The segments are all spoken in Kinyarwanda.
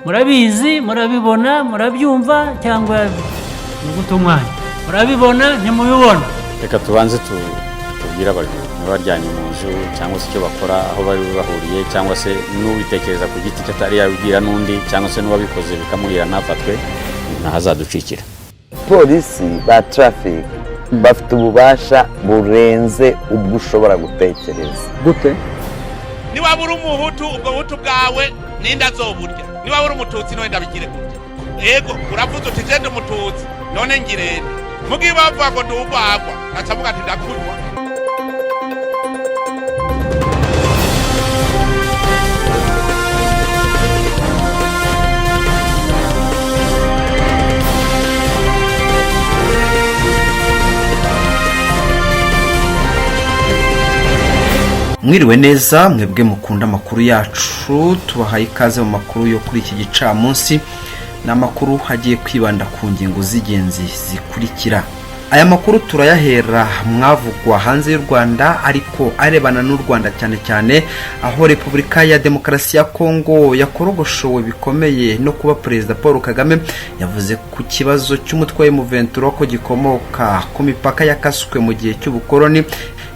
murabizi, murabibona, murabyumva cyangwa muguta umwanya? Murabibona ntimubibona? Reka tubanze tubwira abajyanye mu nzu cyangwa se icyo bakora, aho bari bahuriye, cyangwa se n'ubitekereza ku giti cye atari yabibwira n'undi, cyangwa se n'uwabikoze bikamuhira ntafatwe, ntahazaducikira. Polisi ba traffic bafite ububasha burenze ubwo ushobora gutekereza. Gute? Niba uri umuhutu, ubwo buhutu bwawe ninda zoburya. Niba uri umututsi no ndabigire gute? Yego uravuze uti gende umututsi none ngirende. Mugiye bavuga ngo ndubagwa acavuga ati ndakunywa. Mwiriwe neza mwebwe mukunda amakuru yacu, tubahaye ikaze mu makuru yo kuri iki gicamunsi. Ni amakuru hagiye kwibanda ku ngingo z'ingenzi zikurikira. Aya makuru turayahera mwavugwa hanze y'u Rwanda, ariko arebana n'u Rwanda cyane cyane, aho Repubulika ya Demokarasi ya Kongo yakorogoshowe bikomeye no kuba Perezida Paul Kagame yavuze ku kibazo cy'umutwe M23 ko gikomoka ku mipaka yakaswe mu gihe cy'ubukoloni,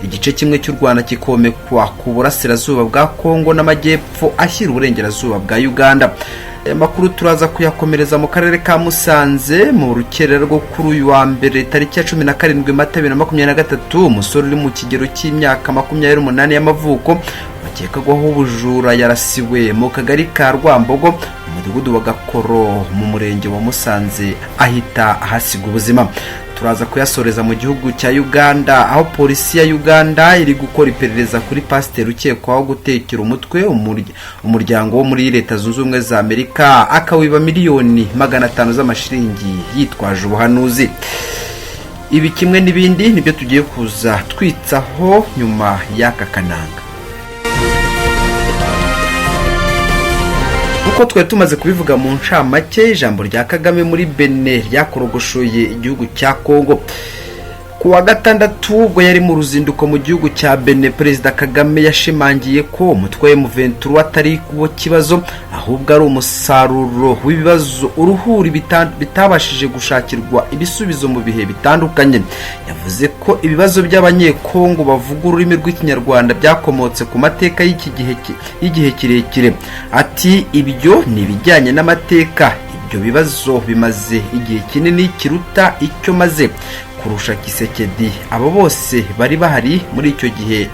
igice kimwe cy'u Rwanda kikomekwa ku burasirazuba bwa Kongo n'amajyepfo ashyira uburengerazuba bwa Uganda. Makuru turaza kuyakomereza mu karere ka Musanze mu rukerera rwo kuri uyu wa mbere tariki ya 17 Mata 2023. Umusore uri mu kigero cy'imyaka 28 y'amavuko bakekwaho ubujura yarasiwe mu kagari ka Rwambogo mu mudugudu wa Gakoro mu murenge wa Musanze ahita ahasiga ubuzima. Turaza kuyasoreza mu gihugu cya Uganda, aho polisi ya Uganda iri gukora iperereza kuri pasiteri ukekwaho gutekera umutwe umuryango wo muri Leta Zunze Ubumwe za Amerika akawiba miliyoni 500 z'amashiringi yitwaje ubuhanuzi. Ibi kimwe n'ibindi nibyo tugiye kuza twitsaho nyuma y'aka kananga. Uko twe tumaze kubivuga mu ncamake, ijambo rya Kagame muri Benin ryakorogoshoye igihugu cya Kongo. Kuwa gatandatu ubwo yari mu ruzinduko mu gihugu cya Benin, Perezida Kagame yashimangiye ko umutwe M23 atari kubo kibazo, ahubwo ari umusaruro w'ibibazo uruhuri bitabashije gushakirwa ibisubizo mu bihe bitandukanye. Yavuze ko ibibazo by'abanyekongo bavuga ururimi rw'ikinyarwanda byakomotse ku mateka y'igihe kirekire. Ati ibyo ni bijyanye n'amateka, ibyo bibazo bimaze igihe kinini kiruta icyo maze kurusha Kisekedi. Abo bose bari bahari muri icyo gihe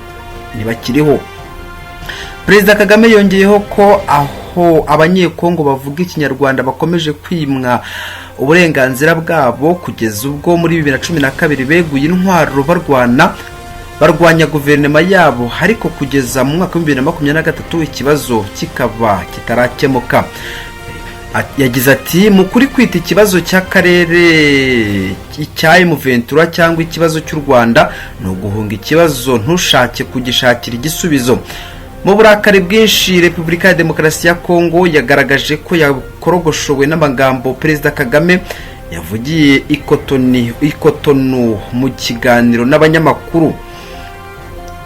ntibakiriho. Perezida Kagame yongeyeho ko aho abanyekongo bavuga ikinyarwanda bakomeje kwimwa uburenganzira bwabo kugeza ubwo muri 2012 beguye intwaro barwanya guverinoma yabo, ariko kugeza mu mwaka wa 2023 ikibazo kikaba kitarakemuka. Yagize ati mukuri kwita ikibazo cy'akarere cya M23 cyangwa ikibazo cy'u Rwanda no guhunga ikibazo ntushake kugishakira igisubizo. Mu burakari bwinshi, Repubulika ya Demokarasi ya Kongo yagaragaje ko yakorogoshowe n'amagambo Perezida Kagame yavugiye ikotonu mu kiganiro n'abanyamakuru.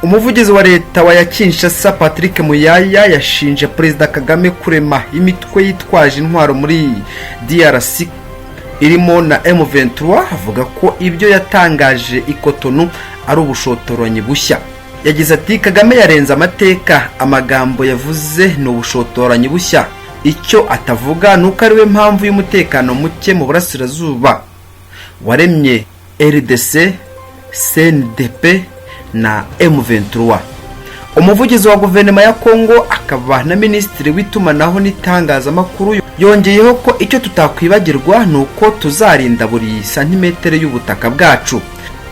Umuvugizi wa leta wa Kinshasa Patrick Muyaya yashinje Perezida Kagame kurema imitwe yitwaje intwaro muri DRC irimo na M23, avuga ko ibyo yatangaje ikotonu ari ubushotoranyi bushya. Yagize ati Kagame yarenze amateka, amagambo yavuze ni ubushotoranyi bushya. Icyo atavuga nuko ari we mpamvu y'umutekano muke mu burasirazuba waremye RDC, CNDP na M23. Umuvugizi wa guverinoma ya Kongo akaba na Minisitiri w'itumanaho n'itangazamakuru yongeyeho ko icyo tutakwibagirwa nuko tuzarinda buri santimetero y'ubutaka bwacu.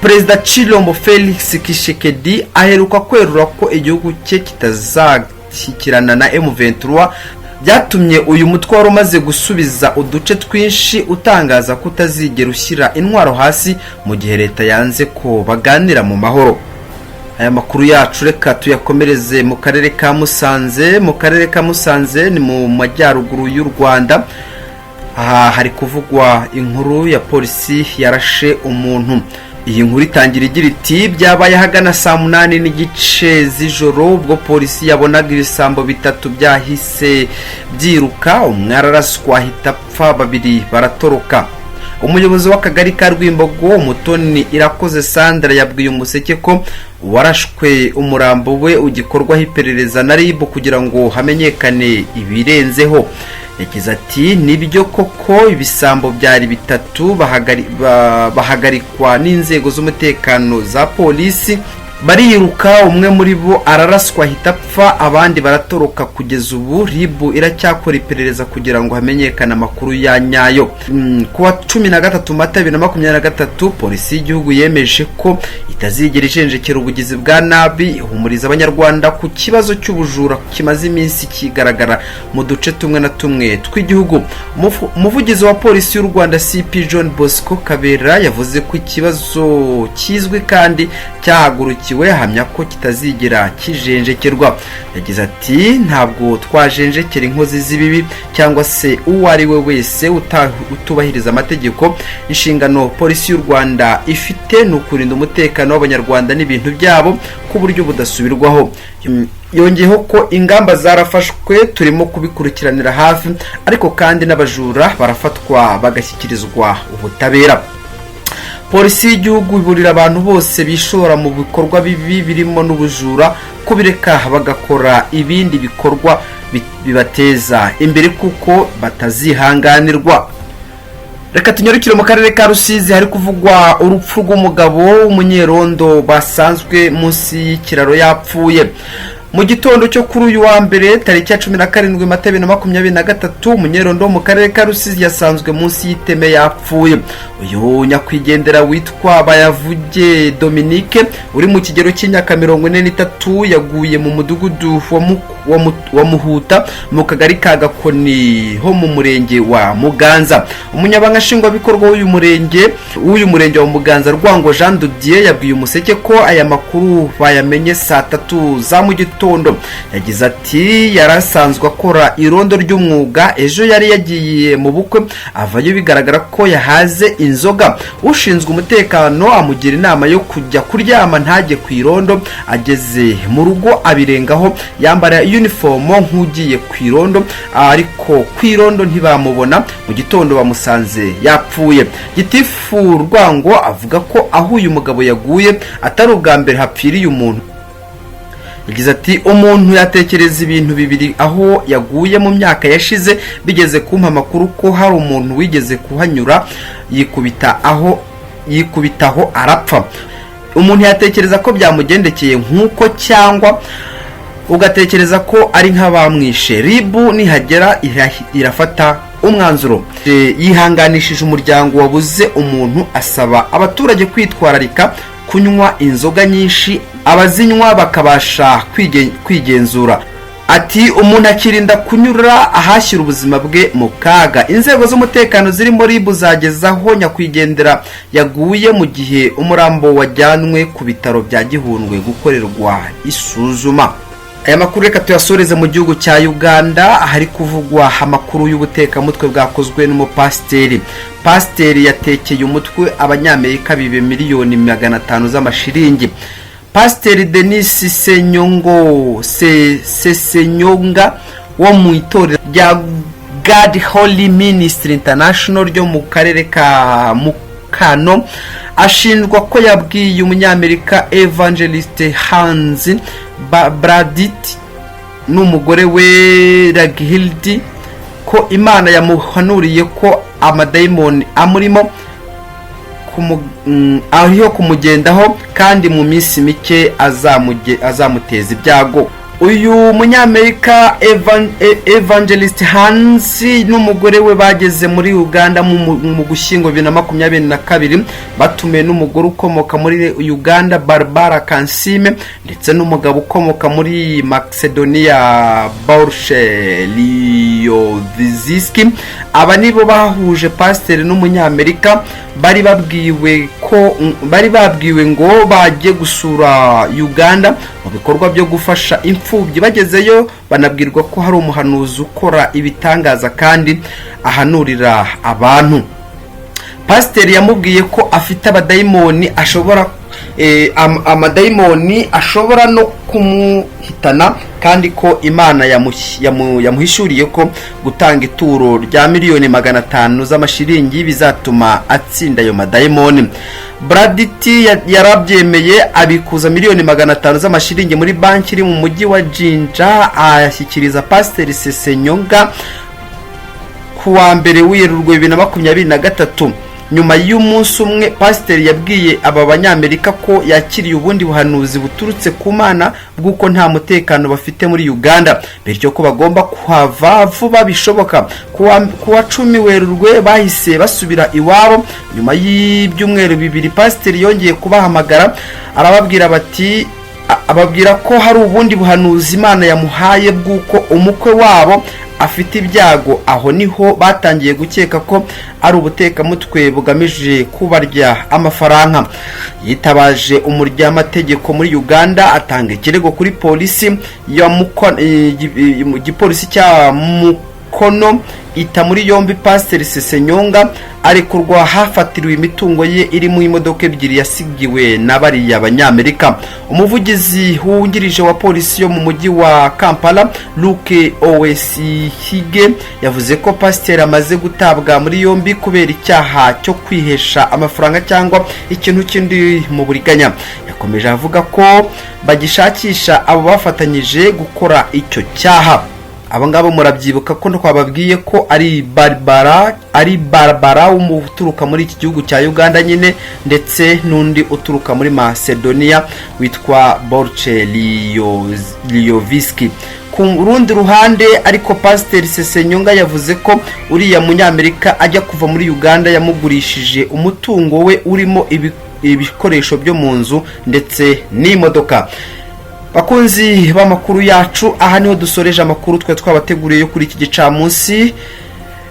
Perezida Chilombo Felix Tshisekedi aheruka kwerura ko igihugu cye kitazashyikirana na M23, byatumye uyu mutwe wari umaze gusubiza uduce twinshi utangaza ko utazigera ushyira intwaro hasi mu gihe leta yanze ko baganira mu mahoro. Aya makuru yacu reka tuyakomereze mu karere ka Musanze. Mu karere ka Musanze ni mu majyaruguru y'u Rwanda. Aha hari kuvugwa inkuru ya polisi yarashe umuntu. iyi nkuru itangira igira iti byabaye ahagana saa 8 n'igice z'ijoro ubwo polisi yabonaga ibisambo bitatu byahise byiruka, umwe araraswa ahita apfa, babiri baratoroka. Umuyobozi w'akagari ka Rwimbogo Umutoni Irakoze Sandra yabwiye Umuseke ko warashwe umurambo we ugikorwaho iperereza na RIB kugira ngo hamenyekane ibirenzeho. Yagize ati nibyo koko ibisambo byari bitatu bahagarikwa n'inzego z'umutekano za polisi, bariruka, umwe muri bo araraswa ahita apfa, abandi baratoroka. Kugeza ubu RIB iracyakora iperereza kugira ngo hamenyekane amakuru ya nyayo. Kuwa 13 Mata 2023 polisi y'igihugu yemeje ko itazigera ijenjekera ubugizi bwa nabi, ihumuriza abanyarwanda ku kibazo cy'ubujura kimaze iminsi kigaragara mu duce tumwe na tumwe tw'igihugu. Umuvugizi wa polisi y'u Rwanda CP John Bosco Kabera yavuze ko ikibazo kizwi kandi cyahagurukiwe, ahamya ko kitazigera kijenjekerwa. Yagize ati ntabwo twajenjekera inkozi z'ibibi cyangwa se uwo ari we wese utubahiriza amategeko. Inshingano polisi y'u Rwanda ifite ni ukurinda umutekano w'abanyarwanda n'ibintu byabo ku buryo budasubirwaho. Yongeyeho ko ingamba zarafashwe, turimo kubikurikiranira hafi, ariko kandi n'abajura barafatwa bagashyikirizwa ubutabera. Polisi y'igihugu iburira abantu bose bishora mu bikorwa bibi birimo n'ubujura kubireka bagakora ibindi bikorwa bibateza imbere kuko batazihanganirwa. Reka tunyarukire mu karere ka Rusizi, hari kuvugwa urupfu rw'umugabo w'umunyerondo basanzwe munsi y'ikiraro yapfuye. Mu gitondo cyo kuri uyu wa mbere tariki ya 17 Mata 2023 umunyerondo mu karere ka Rusizi yasanzwe munsi y'iteme yapfuye. Uyu nyakwigendera witwa Bayavuge Dominique uri mu kigero cy'imyaka 43 yaguye mu mudugudu wa Muhuta mu kagari ka Gakoni ho mu murenge wa Muganza. Umunyabanga nshingwabikorwa w'uyu murenge wa Muganza Rwango Jean Dodier yabwiye Umuseke ko aya makuru bayamenye saa 3 za mu gitondo. Yagize ati yarasanzwe akora irondo ry'umwuga, ejo yari yagiye mu bukwe avayo bigaragara ko yahaze inzoga. Ushinzwe umutekano amugira inama yo kujya kuryama ntajye ku irondo. Ageze mu rugo abirengaho yambara uniform nk'ugiye ku irondo, ariko ku irondo ntibamubona. Mu gitondo bamusanze yapfuye. Gitifu Rwango avuga ko aho uyu mugabo yaguye atari ubwa mbere hapfiriye umuntu. Yagize ati umuntu yatekereza ibintu bibiri aho yaguye mu myaka yashize, bigeze kumpa amakuru ko hari umuntu wigeze kuhanyura yikubitaho arapfa. Umuntu yatekereza ko byamugendekeye nk'uko, cyangwa ugatekereza ko ari nk'abamwishe. RIB nihagera irafata umwanzuro. Yihanganishije umuryango wabuze umuntu, asaba abaturage kwitwararika kunywa inzoga nyinshi, abazinywa bakabasha kwigenzura. Ati umuntu akirinda kunyura ahashyira ubuzima bwe mu kaga. Inzego z'umutekano zirimo RIB zagezaho nyakwigendera yaguye mu gihe umurambo wajyanwe ku bitaro bya Gihundwe gukorerwa isuzuma. Aya makuru reka tuyasoreze mu gihugu cya Uganda, hari kuvugwa amakuru y'ubutekamutwe bwakozwe n'umupasiteri. Pasiteri yatekeye umutwe abanyamerika bibe miliyoni 500 z'amashiringi. Pasiteri Denis Sesenyonga wo mu itorero rya God Holy Ministry International ryo mu karere ka Mukano ashinjwa ko yabwiye umunyamerika Evangelist Hans Bradit n'umugore we Raghildi ko Imana yamuhanuriye ko amadayimoni amurimo ariyo kumugendaho kandi mu minsi mike azamuteza ibyago. Uyu munyamerika Evangelist Hans n'umugore we bageze muri Uganda mu Gushyingo 2022 batumiwe n'umugore ukomoka muri Uganda Barbara Kansime ndetse n'umugabo ukomoka muri Macedonia Borsche Lioviziski. Aba nibo bahuje pasiteri n'umunyamerika. Bari babwiwe ngo bajye gusura Uganda mu bikorwa byo gufasha imfubyi. Bagezeyo banabwirwa ko hari umuhanuzi ukora ibitangaza kandi ahanurira abantu. pasiteri yamubwiye ko afite abadayimoni ashobora amadayimoni ashobora no kumuhitana, kandi ko Imana yamuhishuriye ko gutanga ituro rya miliyoni 500 z'amashiringi bizatuma atsinda ayo madayimoni. Braditi yarabyemeye abikuza miliyoni 500 z'amashiringi muri banki iri mu mujyi wa Jinja, ashyikiriza pasiteri Sesenyonga kuwa mbere Werurwe 2023. Nyuma y'umunsi umwe pasiteri yabwiye aba banyamerika ko yakiriye ubundi buhanuzi buturutse ku Mana bw'uko nta mutekano bafite muri Uganda, bityo ko bagomba kuhava vuba bishoboka. Kuwa 10 Werurwe bahise basubira iwabo. Nyuma y'ibyumweru 2 pasiteri yongeye kubahamagara ababwira ko hari ubundi buhanuzi Imana yamuhaye bw'uko umukwe wabo afite ibyago. Aho niho batangiye gukeka ko ari ubutekamutwe bugamije kubarya amafaranga. Yitabaje umuryamategeko muri Uganda atanga ikirego kuri polisi igipolisi cya Mukono ita muri yombi pasiteri Sesenyonga, arekurwa hafatiriwe imitungo ye iri mu imodoka ebyiri yasigiwe na bariya abanyamerika. Umuvugizi wungirije wa polisi yo mu mujyi wa Kampala, Luke Owesihige, yavuze ko pasiteri amaze gutabwa muri yombi kubera icyaha cyo kwihesha amafaranga cyangwa ikintu kindi mu buriganya. Yakomeje avuga ko bagishakisha abo bafatanyije gukora icyo cyaha. Aba ngabo murabyibuka ko twababwiye ko ari Barbara umuturuka muri iki gihugu cya Uganda nyine, ndetse n'undi uturuka muri Macedonia witwa Borche Lioviski. Ku rundi ruhande ariko pasiteri Sesenyonga yavuze ko uriya munyamerika ajya kuva muri Uganda yamugurishije umutungo we urimo ibikoresho byo mu nzu ndetse n'imodoka. Bakunzi b'amakuru yacu, aha niho dusoreje amakuru twe twabateguriye yo kuri iki gicamunsi.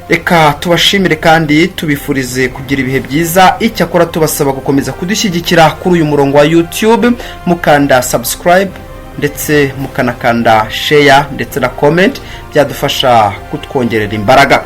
Reka tubashimire kandi tubifurize kugira ibihe byiza. Icyakora tubasaba gukomeza kudushyigikira kuri uyu murongo wa YouTube, mukanda subscribe ndetse mukanakanda share ndetse na comment, byadufasha kutwongerera imbaraga.